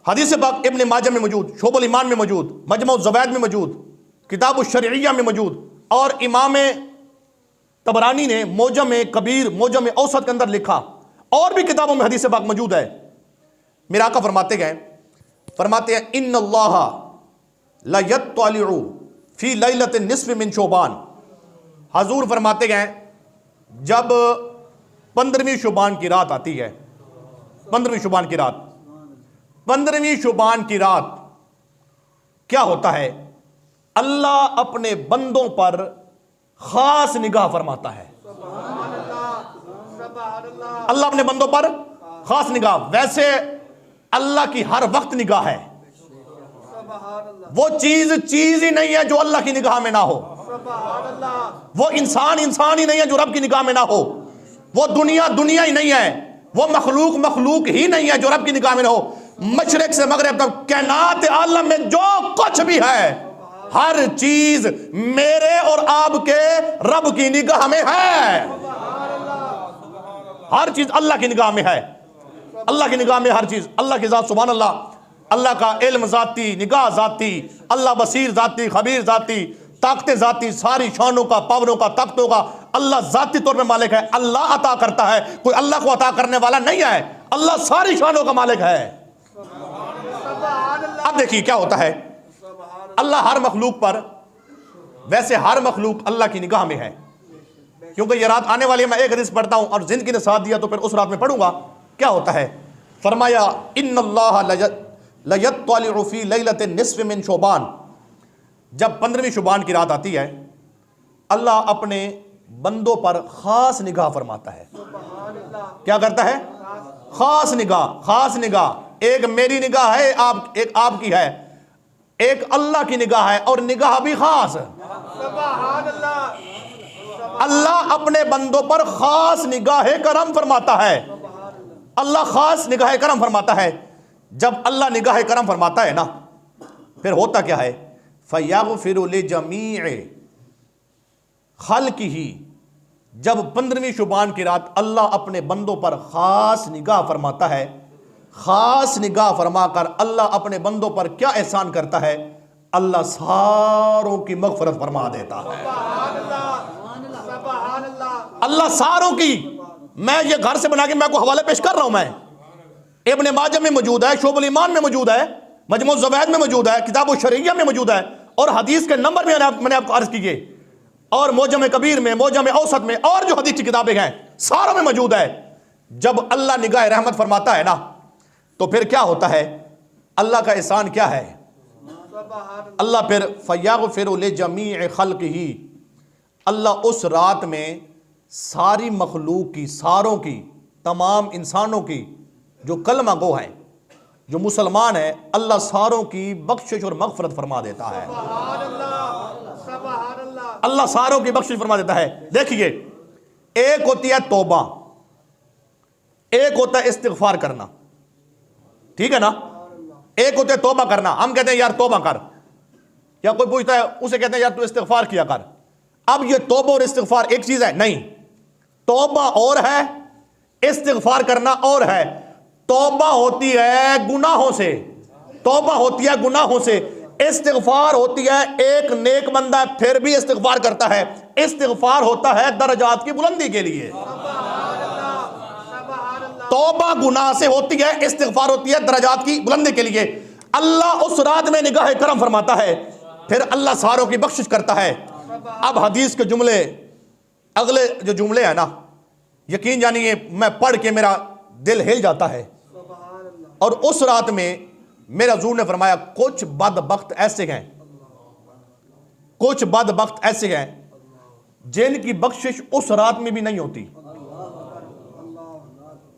हदीस पाक इब्न माजा में मौजूद, शोबुल ईमान में मौजूद, मजमू ज़वाइद में मौजूद, किताब शरइया में मौजूद, और इमाम तबरानी ने मोजम कबीर, मोजम औसत के अंदर लिखा, और भी किताबों में हदीस पाक मौजूद है। मेरा आका फरमाते हैं इन्नल्लाह ला यत्तलिउ फी लैलतिन निस्फ मिन शोबान। हजूर फरमाते हैं जब 15वीं शुबान की रात आती है, 15वीं शुबान की रात, 15वीं शुबान की रात क्या होता है, अल्लाह अपने बंदों पर खास निगाह फरमाता है। अल्लाह अपने बंदों पर खास निगाह, वैसे अल्लाह की हर वक्त निगाह है, वो चीज ही नहीं है जो अल्लाह की निगाह में ना हो, वो इंसान ही नहीं है जो रब की निगाह में ना हो, वो दुनिया ही नहीं है, वो मखलूक ही नहीं है जो रब की निगाह में ना हो। मशरिक से मगरिब तक कायनात आलम में जो कुछ भी है, हर चीज मेरे और आपके रब की निगाह में है। हर चीज अल्लाह की निगाह में है, अल्लाह की निगाह में हर चीज। अल्लाह की जात सुभान अल्लाह, अल्लाह का इल्म जाती, निगाह जाती, अल्लाह बसीर जाती, खबीर जाती, ताकतें जाती, सारी शानों का, पावरों का, ताकतों का अल्लाह जाती तौर पे मालिक है। अल्लाह अता करता है, कोई अल्लाह को अता करने वाला नहीं है। अल्लाह सारी शानों का मालिक है। अब देखिए क्या होता है, अल्लाह हर मखलूक पर, वैसे हर मखलूक अल्लाह की निगाह में है, क्योंकि ये रात आने वाली है। मैं एक हदीस पढ़ता हूं और जिंदगी ने साथ दिया तो फिर उस रात में पढ़ूंगा। क्या होता है, फरमाया इन्नल्लाह लयत्तलिउ फी लैलतिन निस्फ मिन शोबान। जब 15वीं शुबान की रात आती है, अल्लाह अपने बंदों पर खास निगाह फरमाता है। क्या करता है, खास निगाह। एक मेरी निगाह है, एक आपकी है, एक अल्लाह की निगाह है, और निगाह भी खास। अल्लाह अपने बंदों पर खास निगाह करम फरमाता है। अल्लाह खास निगाह करम फरमाता है। जब अल्लाह निगाह करम फरमाता है ना, फिर होता क्या है, फयगफिरु लिजमीइ खल्किही। जब 15वीं शुबान की रात अल्लाह अपने बंदों पर खास निगाह फरमाता है, खास निगाह फरमाकर अल्लाह अपने बंदों पर क्या एहसान करता है, अल्लाह सारों की मगफरत फरमा देता है। अल्लाह सारों की, मैं ये घर से बना के मैं को हवाले पेश कर रहा हूं, मैं इब्न माजा में मौजूद है, शोबुल ईमान में मौजूद है, मजमू ज़वाइद में मौजूद है, किताब शरइया में मौजूद है, और हदीस के नंबर में मैंने आपको अर्ज किए, और मोजम कबीर में, मोजम औसत में, और जो हदीस की किताबें हैं सारों में मौजूद है। जब अल्लाह निगाह रहमत फरमाता है ना, तो फिर क्या होता है, अल्लाह का एहसान क्या है, अल्लाह फिर फयगफिरु लिजमीइ खल्किही, अल्लाह उस रात में सारी मखलूक की, सारों की, तमाम इंसानों की जो कलमा गो हैं, जो मुसलमान है, अल्लाह सारों की बख्शिश और मगफरत फरमा देता है। अल्लाह सारों की बख्शिश फरमा देता है। देखिए, एक होती है तौबा, एक होता है इस्तिगफार करना, ठीक है ना। एक होता है तौबा करना, हम कहते हैं यार तौबा कर, या कोई पूछता है उसे कहते हैं यार तू इस्तिगफार किया कर। अब ये तौबा और इस्तिगफार एक चीज है? नहीं, तौबा और है, इस्तिगफार करना और है। तौबा होती है गुनाहों से, तौबा होती है गुनाहों से, इस्तिगफार होती है एक नेक बंदा है फिर भी इस्तिगफार करता है, इस्तिगफार होता है दर्जात की बुलंदी के लिए। तौबा गुनाह से होती है, इस्तिगफार होती है दर्जात की बुलंदी के लिए। अल्लाह उस रात में निगाह करम फरमाता है, फिर अल्लाह सारों की बख्शिश करता है। अब हदीस के जुमले, अगले जो जुमले हैं ना, यकीन जानिए मैं पढ़ के मेरा दिल हिल जाता है। और उस रात में मेरा हुजूर ने फरमाया कुछ बदबख्त ऐसे हैं, कुछ बदबख्त ऐसे हैं जिनकी बख्शिश उस रात में भी नहीं होती।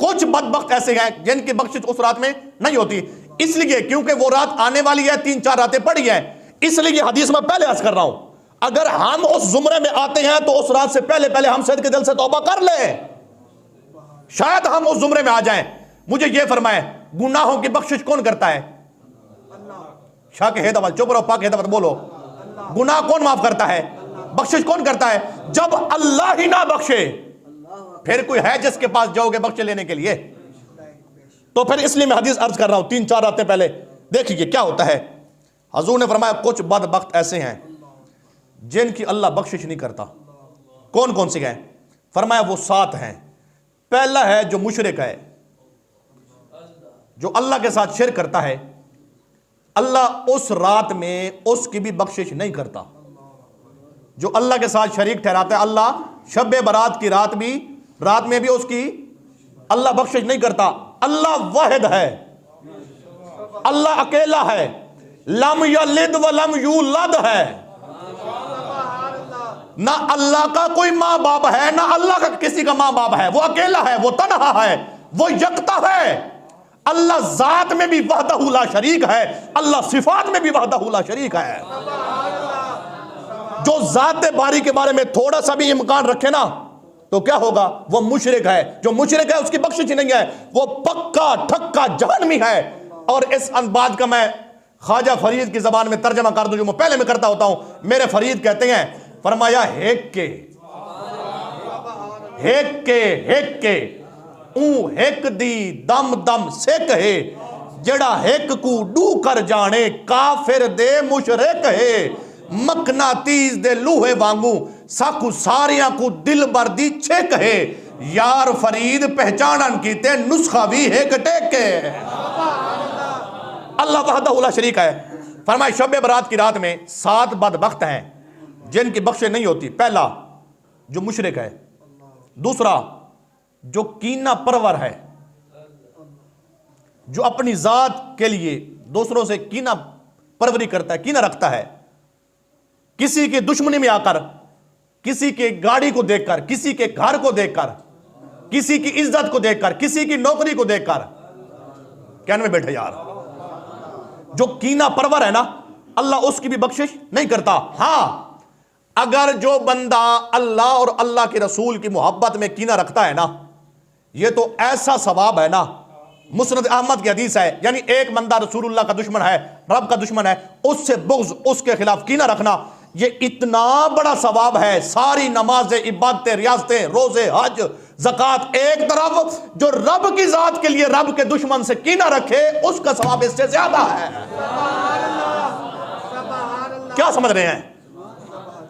कुछ बदबख्त ऐसे हैं जिनकी बख्शिश उस रात में नहीं होती, इसलिए क्योंकि वो रात आने वाली है, 3-4 रातें पड़ी है, इसलिए हदीस में पहले अर्ज कर रहा हूं। अगर हम उस जुमरे में आते हैं तो उस रात से पहले पहले हम सद के दिल से तौबा कर ले, शायद हम उस जुमरे में आ जाएं। मुझे यह फरमाए, गुनाहों की बख्शिश कौन करता है? शाह हेदावत, चुप रहो, पाक हेदावत बोलो। गुनाह कौन माफ करता है? बख्शिश कौन करता है? जब अल्लाह ही ना बख्शे फिर कोई है जिसके पास जाओगे बख्शे लेने के लिए? तो फिर इसलिए मैं हदीस अर्ज कर रहा हूं 3-4 रातें पहले। देखिए क्या होता है, हजूर ने फरमाया कुछ बदबख्त ऐसे हैं जिनकी अल्लाह बख्शिश नहीं करता। कौन कौन से हैं? फरमाया वो 7 हैं। पहला है जो मुशरिक है, जो अल्लाह के साथ शिरक करता है, अल्लाह उस रात में उसकी भी बख्शिश नहीं करता। जो अल्लाह के साथ शरीक ठहराता है, अल्लाह शब बारात की रात में भी उसकी अल्लाह बख्शिश नहीं करता। अल्लाह वाहिद है, अल्लाह अकेला है, लम यलिद व लम यूलद है। ना अल्लाह का कोई माँ बाप है, ना अल्लाह का किसी का माँ बाप है। वो अकेला है, वो तन्हा है, वो यकता है। अल्लाह जात में भी वहदहू ला शरीक है, अल्लाह सिफात में भी वहदहू ला शरीक है। जो जात बारी के बारे में थोड़ा सा भी इम्कान रखे ना तो क्या होगा? वो मुशरिक है। जो मुशरिक है उसकी बख्शिश नहीं है, वो पक्का ठक्का जहन्नमी है। और इस बात का मैं ख्वाजा फरीद की जबान में तर्जमा कर दूं, जो मैं पहले में करता होता हूं। मेरे फरीद कहते हैं, फरमाया हेक के ऊ हेक दी दम दम सिक है, जड़ा हेक को डू कर जाने काफिर दे मुशरिक है। मकनातीस दे लूहे वांगू साकू सारियां को दिल बर्दी छेक है, यार फरीद पहचानन कीते नुस्खा भी हेक टेके। अल्लाह वहदहू ला शरीक है। फरमाया शब बारात की रात में 7 बदबख्त हैं जिनकी बख्शिश नहीं होती। पहला जो मुशरिक है, दूसरा जो कीना परवर है, जो अपनी जात के लिए दूसरों से कीना परवरी करता है, कीना रखता है, किसी की दुश्मनी में आकर, किसी के गाड़ी को देखकर, किसी के घर को देखकर, किसी की इज्जत को देखकर, किसी की नौकरी को देखकर, कहने में बैठे यार, जो कीना परवर है ना, अल्लाह उसकी भी बख्शिश नहीं करता। हां, अगर जो बंदा अल्लाह और अल्लाह के रसूल की मोहब्बत में कीना रखता है ना, ये तो ऐसा सवाब है ना। मुस्नद अहमद की हदीस है, यानी एक बंदा रसूलुल्लाह का दुश्मन है, रब का दुश्मन है, उससे बुग़्ज़, उसके खिलाफ कीना रखना, ये इतना बड़ा सवाब है। सारी नमाजें, इबादतें, रियासतें, रोजे, हज, ज़कात एक तरफ, जो रब की जात के लिए रब के दुश्मन से कीना रखे उसका सवाब इससे ज्यादा है। क्या समझ रहे हैं?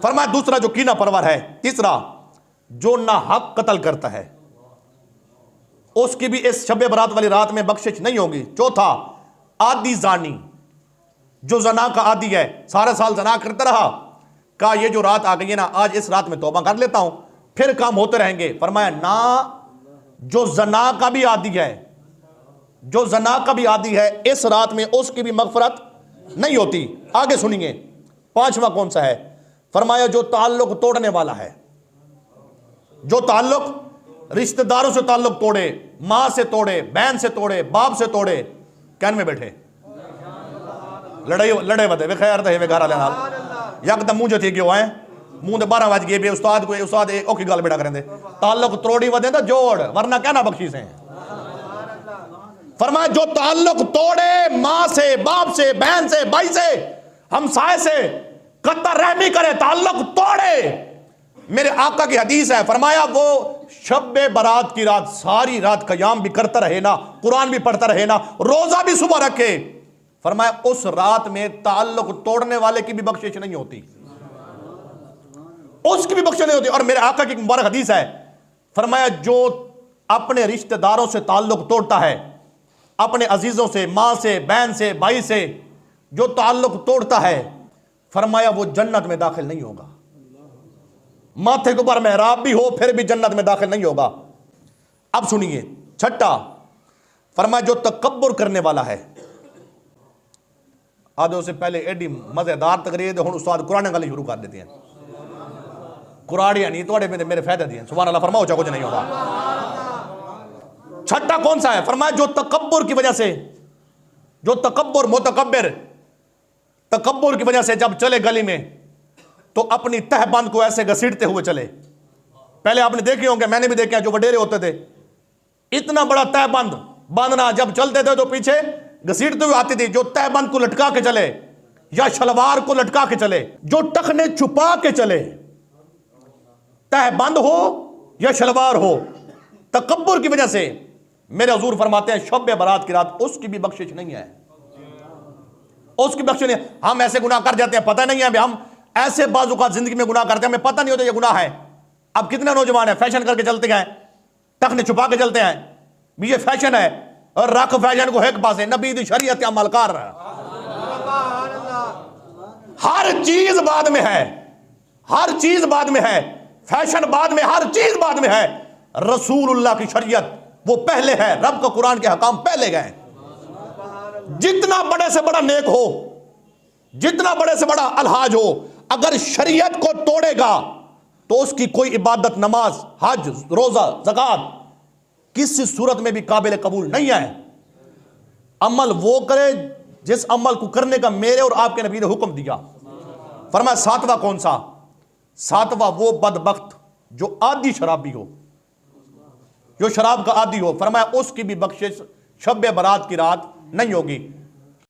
फरमाया दूसरा जो कीना परवर है। तीसरा जो ना हक कत्ल करता है, उसकी भी इस शब बारात वाली रात में बख्शिश नहीं होगी। चौथा आदि जानी, जो जना का आदि है, सारे साल जना करता रहा, का ये जो रात आ गई है ना, आज इस रात में तौबा कर लेता हूं, फिर काम होते रहेंगे। फरमाया ना जो जना का भी आदि है, जो जना का भी आदि है, इस रात में उसकी भी मगफरत नहीं होती। आगे सुनिए, 5वां कौन सा है? फरमाया जो ताल्लुक तोड़ने वाला है, जो ताल्लुक रिश्तेदारों से ताल्लुक तोड़े, मां से तोड़े, बहन से तोड़े, बाप से तोड़े, कैन में बैठे लड़े वधे वे खैर वे घर वाले यकदम मुंह जो थी क्यों है, मुंह दे 12 बज गए बे उस्ताद को, उस्ताद एक ओखी गल बेड़ा करेंदे, ताल्लुक तोड़ी वधे तो जोड़, वरना क्या ना बख्शीश है। फरमाया जो ताल्लुक तोड़े मां से, बाप से, बहन से, भाई से, हमसाए से, कत्तर रहमी करे, ताल्लुक तोड़े। मेरे आका की हदीस है, फरमाया वो शब्बे बारात की रात सारी रात कयाम भी करता रहे ना, कुरान भी पढ़ता रहे ना, रोजा भी सुबह रखे, फरमाया उस रात में ताल्लुक तोड़ने वाले की भी बख्शिश नहीं होती, उसकी भी बख्शिश नहीं होती। और मेरे आका की मुबारक हदीस है, फरमाया जो अपने रिश्तेदारों से ताल्लुक तोड़ता है, अपने अजीजों से, मां से, बहन से, भाई से जो ताल्लुक तोड़ता है, फरमाया वो जन्नत में दाखिल नहीं होगा। माथे के ऊपर मेहराब भी हो फिर भी जन्नत में दाखिल नहीं होगा। अब सुनिए 6, फरमाया जो तकब्बुर करने वाला है। आधे से पहले एडी मजेदार तकरीर हुण उस्ताद कुरान गल शुरू कर देते हैं, कुराड़ियां नहीं थोड़े में मेरे फायदे दिए, सुभान अल्लाह, फरमाओ चाहे कुछ नहीं होगा। 6 कौन सा है? फरमाया जो तकब्बुर की वजह से, जो तकब्बुर, मुतकब्बिर, तकब्बुर की वजह से जब चले गली में तो अपनी तहबंद को ऐसे घसीटते हुए चले। पहले आपने देखे होंगे, मैंने भी देखे, जो वडेरे होते थे, इतना बड़ा तहबंद बांधना, जब चलते थे तो पीछे घसीटते हुए आती थी। जो तहबंद को लटका के चले या शलवार को लटका के चले, जो टखने छुपा के चले, तहबंद हो या शलवार हो, तकब्बुर की वजह से मेरे हुजूर फरमाते हैं शब बारात की रात उसकी भी बख्शिश नहीं है, उसकी बख्शिश नहीं है। हम ऐसे गुनाह कर जाते हैं, पता नहीं है, हम ऐसे बाजू का जिंदगी में गुनाह करते हैं, हमें पता नहीं होता ये गुनाह है। अब कितने नौजवान है फैशन करके चलते हैं, टखने छुपा के चलते हैं, भी ये फैशन है, और रख फैशन को एक पास है, नबी दी शरीयत अमलकार। हर चीज बाद में है, हर चीज बाद में है, फैशन बाद में, हर चीज बाद में है। रसूलुल्लाह की शरीयत वो पहले है, रब का कुरान के हकाम पहले गए। जितना बड़े से बड़ा नेक हो, जितना बड़े से बड़ा अलहाज हो, अगर शरीयत को तोड़ेगा तो उसकी कोई इबादत, नमाज, हज, रोजा, ज़कात किसी सूरत में भी काबिल कबूल नहीं है। अमल वो करे जिस अमल को करने का मेरे और आपके नबी ने हुक्म दिया। फरमाया सातवां कौन सा? सातवां वो बदबख्त जो आदी शराबी हो, जो शराब का आदी हो, फरमाया उसकी भी बख्शिश शब बारात की रात नहीं होगी।